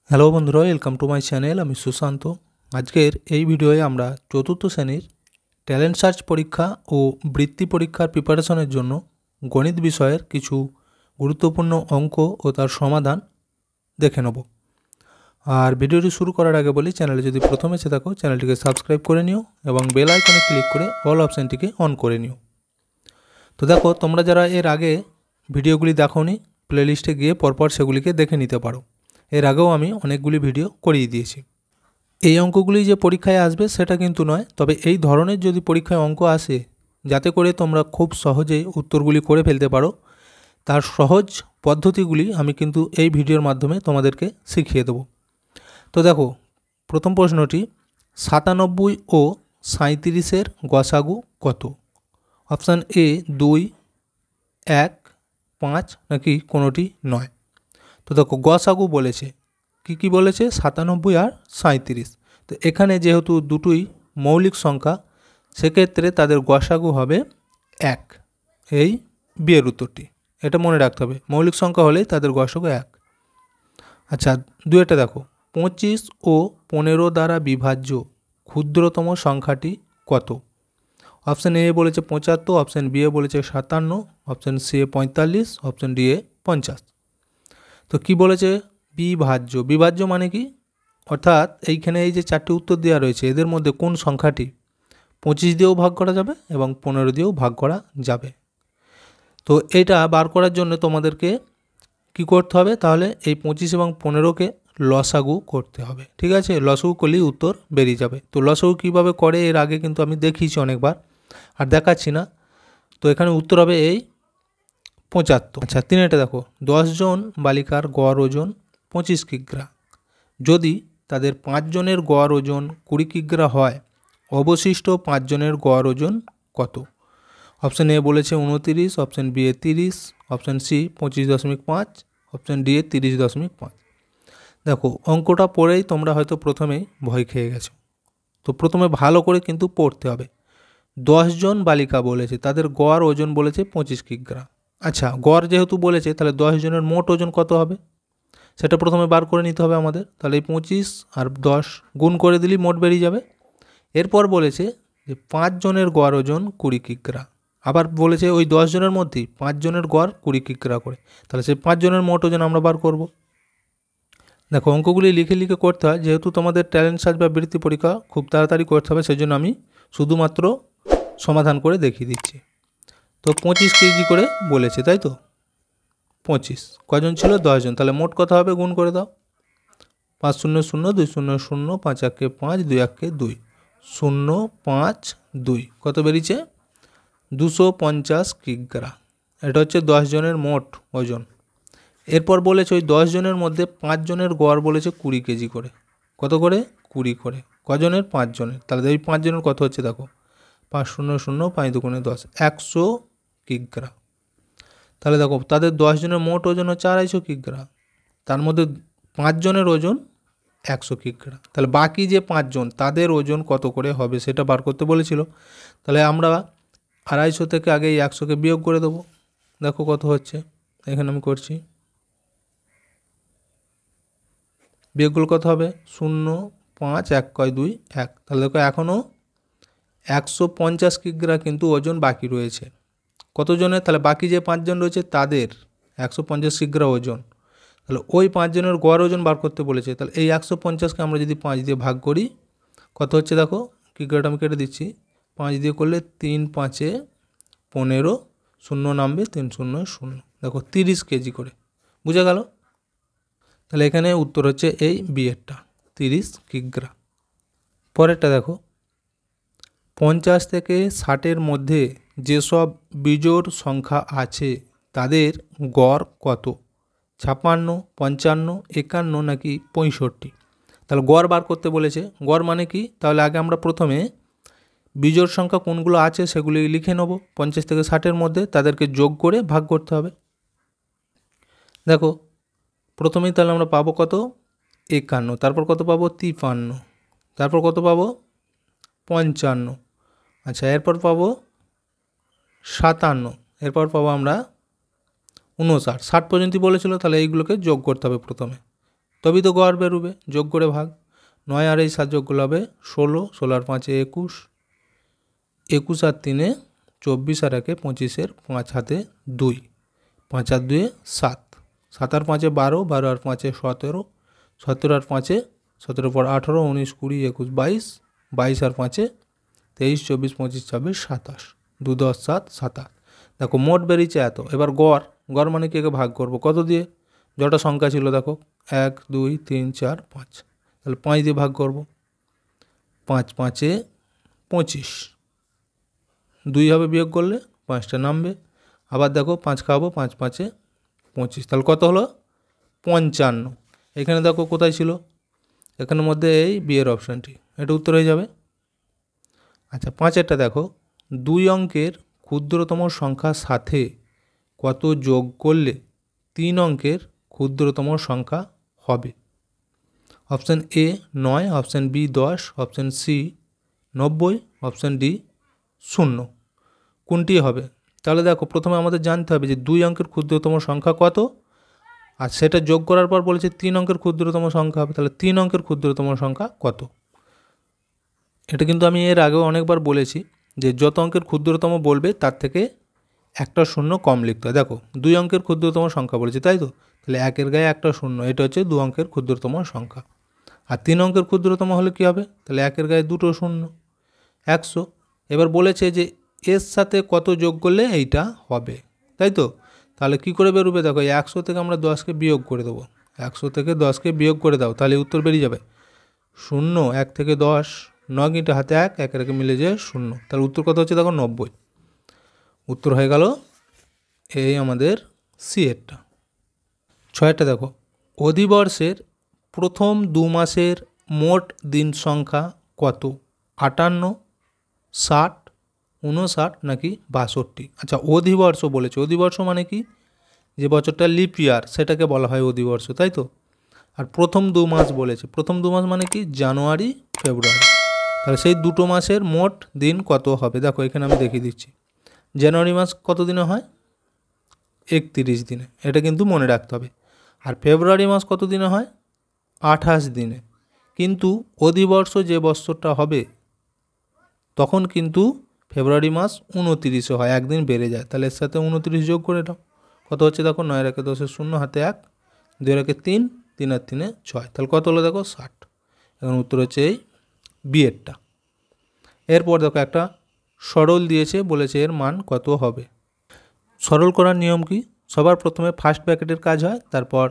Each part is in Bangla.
হ্যালো বন্ধুরা, ওয়েলকাম টু মাই চ্যানেল। আমি সুশান্ত। আজকের এই ভিডিওয়ে আমরা চতুর্থ শ্রেণীর ট্যালেন্ট সার্চ পরীক্ষা ও বৃত্তি পরীক্ষার প্রিপারেশনের জন্য গণিত বিষয়ের কিছু গুরুত্বপূর্ণ অঙ্ক ও তার সমাধান দেখে নেব। আর ভিডিওটি শুরু করার আগে বলি, চ্যানেলে যদি প্রথমে এসে থাকো চ্যানেলটিকে সাবস্ক্রাইব করে নিও এবং বেল আইকনে ক্লিক করে অল অপশানটিকে অন করে নিও। তো দেখো, তোমরা যারা এর আগে ভিডিওগুলি দেখোনি, প্লেলিস্টে গিয়ে পরপর সেগুলিকে দেখে নিতে পারো। এর আগেও আমি অনেকগুলি ভিডিও করিয়ে দিয়েছি। এই অঙ্কগুলি যে পরীক্ষায় আসবে সেটা কিন্তু নয়, তবে এই ধরনের যদি পরীক্ষায় অঙ্ক আসে যাতে করে তোমরা খুব সহজেই উত্তরগুলি করে ফেলতে পারো, তার সহজ পদ্ধতিগুলি আমি কিন্তু এই ভিডিওর মাধ্যমে তোমাদেরকে শিখিয়ে দেব। তো দেখো, প্রথম প্রশ্নটি 97 ও 37-এর গসাগু কত? অপশান এ 2, 1, 5 নাকি কোনোটি নয়। তো দেখো, গসাগু বলেছে, কি বলেছে? 97 আর 37। তো এখানে যেহেতু দুটোই মৌলিক সংখ্যা, সেক্ষেত্রে তাদের গসাগু হবে 1। এই বিয়ের উত্তরটি, এটা মনে রাখতে হবে, মৌলিক সংখ্যা হলেই তাদের গসাগু 1। আচ্ছা, দুয়েটা দেখো, 25 ও 15 দ্বারা বিভাজ্য ক্ষুদ্রতম সংখ্যাটি কত? অপশান এ বলেছে 75, অপশান বি বলেছে 57, অপশান সি 45, অপশান ডি 50। তো কি বলেছে? বিভাজ্য। বিভাজ্য মানে কি? অর্থাৎ এইখানে এই যে চারটি উত্তর দেওয়া রয়েছে, এদের মধ্যে কোন সংখ্যাটি 25 দিয়েও ভাগ করা যাবে এবং 15 দিয়েও ভাগ করা যাবে। তো এটা বার করার জন্য তোমাদেরকে কি করতে হবে? তাহলে এই 25 এবং 15কে লসাগু করতে হবে। ঠিক আছে, লসাগু করলেই উত্তর বেরিয়ে যাবে। তো লসাগু কীভাবে করে এর আগে কিন্তু আমি দেখিয়েছি অনেকবার, আর দেখাচ্ছি না। তো এখানে উত্তর হবে এই 75। আচ্ছা, তিনেটা দেখো, 10 জন বালিকার গড় ওজন 25 কিগ্রা। যদি তাদের 5 জনের গড় ওজন 20 কিগ্রা হয়, অবশিষ্ট 5 জনের গড় ওজন কত? অপশান এ বলেছে 29, option B 30, option C 25.5, option D 30.5। দেখো, অঙ্কটা পড়েই তোমরা হয়তো প্রথমেই ভয় খেয়ে গেছো। তো প্রথমে ভালো করে কিন্তু পড়তে হবে। 10 জন বালিকা বলেছে, তাদের গড় ওজন বলেছে 25 কিগ্রা। আচ্ছা, গড় যেহেতু বলেছে, তাহলে 10 জনের মোট ওজন কত হবে সেটা প্রথমে বার করে নিতে হবে আমাদের। তাহলে এই 25 আর 10 গুণ করে দিলেই মোট বেরিয়ে যাবে। এরপর বলেছে যে 5 জনের গড় ওজন 20 কিগ্রা। আবার বলেছে ওই 10 জনের মধ্যেই 5 জনের গড় 20 কিগ্রা করে। তাহলে সেই 5 জনের মোট ওজন আমরা বার করব। দেখো, অঙ্কগুলি লিখে লিখে করতে হয়, যেহেতু তোমাদের ট্যালেন্ট সার্চ বা বৃত্তি পরীক্ষা খুব তাড়াতাড়ি করতে হবে, সেই জন্য আমি শুধুমাত্র সমাধান করে দেখিয়ে দিচ্ছি। তো 25 কেজি করে বলেছে, তাই তো? 25 কজন ছিল? 10 জন। তাহলে মোট কত হবে? গুণ করে দাও। 5 0 0 2 0 0, 5 1 5, 2 1 2, 0 5 2, কত বেরিয়েছে? 250 কিগ্রা। এটা হচ্ছে 10 জনের মোট ওজন। এরপর বলেছে ওই 10 জনের মধ্যে 5 জনের গড় বলেছে 20 কেজি করে। কত করে? 20 করে। কজনের? 5 জনের। তাহলে এই 5 জনের কত হচ্ছে দেখো, 5 0 0, 5 2 10, 100 কিগ্রা। তাহলে দেখো, তাদের 10 জনের মোট ওজন হচ্ছে 250 কিগ্রা। তার মধ্যে 5 জনের ওজন 100 কিগ্রা। তাহলে বাকি যে 5 জন, তাদের ওজন কত করে হবে সেটা বার করতে বলেছিল। তাহলে আমরা 250 থেকে আগে এই 100কে বিয়োগ করে দেবো। দেখো কত হচ্ছে, এখানে আমি করছি। বিয়োগগুলো কত হবে? 0 5 1 2 1। তাহলে দেখো, এখনও 150 কিগ্রা কিন্তু ওজন বাকি রয়েছে। কতজনের? তাহলে বাকি যে 5 জন রয়েছে তাদের 150 কিগ্রা ওজন। তাহলে ওই 5 জনের গড় ওজন বার করতে বলেছে। তাহলে এই 150কে আমরা যদি 5 দিয়ে ভাগ করি, কত হচ্ছে দেখো, কিগ্রাটা আমি কেটে দিচ্ছি। 5 দিয়ে করলে 3 5 15, 0 নামবে 3 0 0। দেখো, 30 কেজি করে। বুঝে গেল? তাহলে এখানে উত্তর হচ্ছে এই বিয়েরটা, 30 কিগ্রা। পরেরটা দেখো, 50 থেকে 60-এর মধ্যে যেসব বিজোড় সংখ্যা আছে তাদের গড় কত? 56, 55, 51 নাকি 65? তাহলে গড় বার করতে বলেছে। গড় মানে কি? তাহলে আগে আমরা প্রথমে বিজোড় সংখ্যা কোনগুলো আছে সেগুলি লিখে নেব। 50 থেকে 60-এর মধ্যে তাদেরকে যোগ করে ভাগ করতে হবে। দেখো, প্রথমেই তাহলে আমরা পাবো কত? 51। তারপর কত পাবো? 53। তারপর কত পাবো? 55। আচ্ছা, এরপর পাবো 57। এরপর পাবো আমরা 59। 60 পর্যন্ত বলেছিল, তাহলে এইগুলোকে যোগ করতে হবে প্রথমে। তবেই তো গড় বেরোবে, যোগ করে ভাগ। 9 আর এই 7 যোগ করলে হবে 16, 16 আর 5 21, 21 আর 3 24 আর 1 25, 5 হাতে 2, 5 আর 2 7, 7 আর 5 12, 12 আর 5 17, 17 আর 5 17 পর 18, 19 20 21 22, 22 আর 5 23, 24 25 26 27, 2 10 7 27। দেখো মোট বেরিয়েছে এত। এবার গড়, গড় মানে কি, একে ভাগ করবো কত দিয়ে, যটা সংখ্যা ছিল দেখো 1 2 3 4 5, তাহলে 5 দিয়ে ভাগ করব। 5 5 25, 2 হবে বিয়োগ করলে 5টা নামবে। আবার দেখো 5 খাবো, 5 5 25, তাহলে কত হলো 55। এখানে দেখো কোথায় ছিল, এখানের মধ্যে এই বিয়ের অপশানটি, এটা উত্তর হয়ে যাবে। আচ্ছা 5এরটা দেখো, 2 অঙ্কের ক্ষুদ্রতম সংখ্যার সাথে কত যোগ করলে 3 অঙ্কের ক্ষুদ্রতম সংখ্যা হবে। Option A 9, option B 10, option C 90, option D 0। কোনটি হবে? তাহলে দেখো প্রথমে আমাদের জানতে হবে যে 2 অঙ্কের ক্ষুদ্রতম সংখ্যা কত, আর সেটা যোগ করার পর বলেছে 3 অঙ্কের ক্ষুদ্রতম সংখ্যা হবে। তাহলে 3 অঙ্কের ক্ষুদ্রতম সংখ্যা কত? এটা কিন্তু আমি এর আগেও অনেকবার বলেছি যে যত অঙ্কের ক্ষুদ্রতম বলবে তার থেকে একটা শূন্য কম লিখতে হয়। দেখো 2 অঙ্কের ক্ষুদ্রতম সংখ্যা বলেছে, তাই তো, তাহলে 1-এর গায়ে একটা শূন্য, এটা হচ্ছে 2 অঙ্কের ক্ষুদ্রতম সংখ্যা। আর 3 অঙ্কের ক্ষুদ্রতম হলে কী হবে, তাহলে 1-এর গায়ে দুটো শূন্য, 100। এবার বলেছে যে এর সাথে কত যোগ করলে এইটা হবে, তাই তো। তাহলে কি করে বেরোবে, দেখো 100 থেকে আমরা 10কে বিয়োগ করে দেবো, 100 থেকে 10কে বিয়োগ করে দাও, তাহলে উত্তর বেরিয়ে যাবে 0। 1 থেকে 10, 9 গিঁটে হাতে 1, 1 একে মিলে যায় 0, তাহলে উত্তর কত হচ্ছে দেখো 90। উত্তর হয়ে গেল এই আমাদের সি এরটা। 6টা দেখো, অধিবর্ষের প্রথম 2 মাসের মোট দিন সংখ্যা কত? 58, 60, 59 নাকি 62? আচ্ছা অধিবর্ষ বলেছে, অধিবর্ষ মানে কি, যে বছরটা লিপ ইয়ার সেটাকে বলা হয় অধিবর্ষ, তাই তো। আর প্রথম 2 মাস বলেছে, প্রথম 2 মাস মানে কি, জানুয়ারি ফেব্রুয়ারি। তাহলে সেই দুটো মাসের মোট দিন কত হবে, দেখো এখানে আমি দেখিয়ে দিচ্ছি। জানুয়ারি মাস কত দিনে হয়, 31 দিনে, এটা কিন্তু মনে রাখতে হবে। আর ফেব্রুয়ারি মাস কত দিনে হয়, 28 দিনে। কিন্তু অধিবর্ষ যে বৎসরটা হবে তখন কিন্তু ফেব্রুয়ারি মাস 29-এ হয়, একদিন বেড়ে যায়। তাহলে এর সাথে 29 যোগ করে দাও, কত হচ্ছে দেখো, 9 একে 10 0, হাতে 1, 2 একে 3, 3 আর 3 6, তাহলে কত হলো দেখো 60। এখন উত্তর হচ্ছে এই বিয়েরটা। এরপর দেখো একটা সরল দিয়েছে, বলেছে এর মান কত হবে। সরল করার নিয়ম কি, সবার প্রথমে ফার্স্ট ব্র্যাকেটের কাজ হয়, তারপর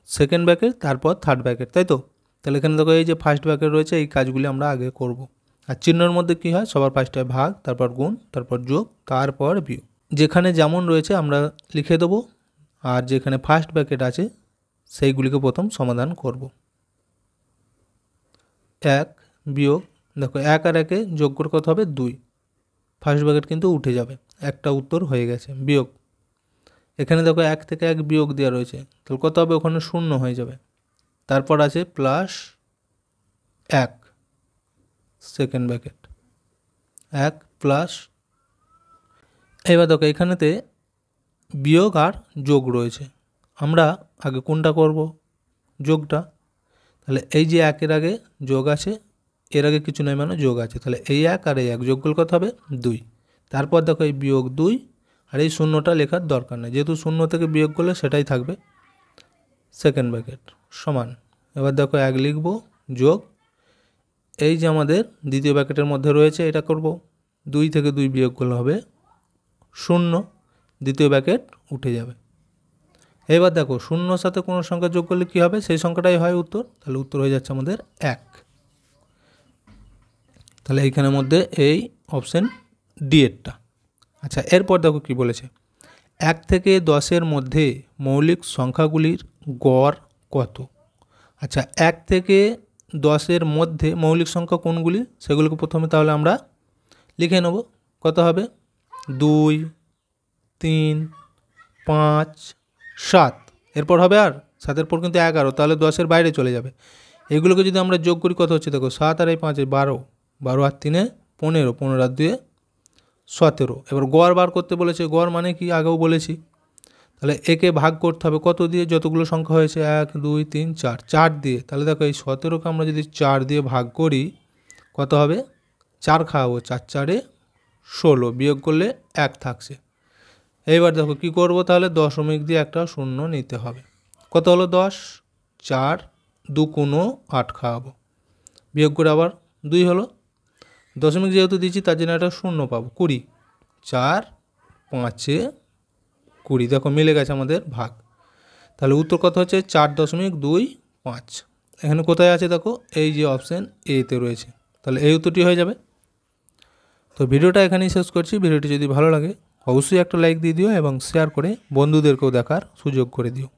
সেকেন্ড ব্র্যাকেট, তারপর থার্ড ব্র্যাকেট, তাই তো। তাহলে এখানে দেখো এই যে ফার্স্ট ব্র্যাকেট রয়েছে, এই কাজগুলি আমরা আগে করব। আর চিহ্নের মধ্যে কি হয়, সবার ফার্স্টে ভাগ, তারপর গুণ, তারপর যোগ, তারপর বিয়োগ। যেখানে যেমন রয়েছে আমরা লিখে দেবো, আর যেখানে ফার্স্ট ব্র্যাকেট আছে সেইগুলিকে প্রথম সমাধান করব। 1 বিয়োগ, দেখো 1 আর 1-এ যোগ করে কত হবে 2, ফার্স্ট ব্র্যাকেট কিন্তু উঠে যাবে, একটা উত্তর হয়ে গেছে। বিয়োগ, এখানে দেখো 1 থেকে 1 বিয়োগ দেওয়া রয়েছে, তাহলে কত হবে, ওখানে 0 হয়ে যাবে। তারপর আছে প্লাস 1, সেকেন্ড ব্র্যাকেট 1 প্লাস, এবার দেখো এখানেতে বিয়োগ আর যোগ রয়েছে, আমরা আগে কোনটা করব, যোগটা। তাহলে এই যে 1-এর আগে যোগ আছে, এর আগে কিছু নয় মানে যোগ আছে, তাহলে এই 1 আর এই 1 যোগ করলে কত হবে 2। তারপর দেখো এই বিয়োগ 2, আর এই শূন্যটা লেখার দরকার নেই, যেহেতু 0 থেকে বিয়োগ করলে সেটাই থাকবে, সেকেন্ড ব্র্যাকেট সমান। এবার দেখো 1 লিখব, যোগ এই যে আমাদের দ্বিতীয় ব্র্যাকেটের মধ্যে রয়েছে এটা করব, 2 থেকে 2 বিয়োগ করলে হবে 0, দ্বিতীয় ব্র্যাকেট উঠে যাবে। এবার দেখো 0-র সাথে কোনো সংখ্যা যোগ করলে কী হবে, সেই সংখ্যাটাই হয় উত্তর, তাহলে উত্তর হয়ে যাচ্ছে আমাদের 1। তাহলে এইখানের মধ্যে এই অপশান ডি এরটা। আচ্ছা এরপর দেখো কি বলেছে, 1 থেকে 10-এর মধ্যে মৌলিক সংখ্যাগুলির গড় কত। আচ্ছা 1 থেকে 10-এর মধ্যে মৌলিক সংখ্যা কোনগুলি, সেগুলোকে প্রথমে তাহলে আমরা লিখে নেব। কত হবে, 2, 3, 5, 7, এরপর হবে আর 7-এর পর কিন্তু 11, তাহলে 10-এর বাইরে চলে যাবে। এগুলোকে যদি আমরা যোগ করি কত হচ্ছে দেখো, 7 আর 5 12, 12 আর 3 15, 15 আর 2 17। এবার গড় বার করতে বলেছে, গড় মানে কি আগেও বলেছি, তাহলে একে ভাগ করতে হবে কত দিয়ে, যতগুলো সংখ্যা হয়েছে 1 2 3 4, 4 দিয়ে। তাহলে দেখো এই 17কে আমরা যদি 4 দিয়ে ভাগ করি কত হবে, 4 খাওয়াবো, 4 4 16, বিয়োগ করলে 1 থাকছে। এইবার দেখো কি করব, তাহলে দশমিক দিয়ে একটা শূন্য নিতে হবে। কত হলো 10, 4 2 8 খাওয়াবো, বিয়োগ করে আবার 2 হলো, দশমিক যেহেতু দিচ্ছি তার জন্য একটা শূন্য পাবো, 20, 4 5 20, দেখো মিলে গেছে আমাদের ভাগ। তাহলে উত্তর কত হচ্ছে 4.25। এখানে কোথায় আছে দেখো, এই যে অপশান এতে রয়েছে, তাহলে এই উত্তরটি হয়ে যাবে। তো ভিডিওটা এখানেই শেষ করছি। ভিডিওটি যদি ভালো লাগে অবশ্যই একটা লাইক দিয়ে দিও এবং শেয়ার করে বন্ধুদেরকেও দেখার সুযোগ করে দিও।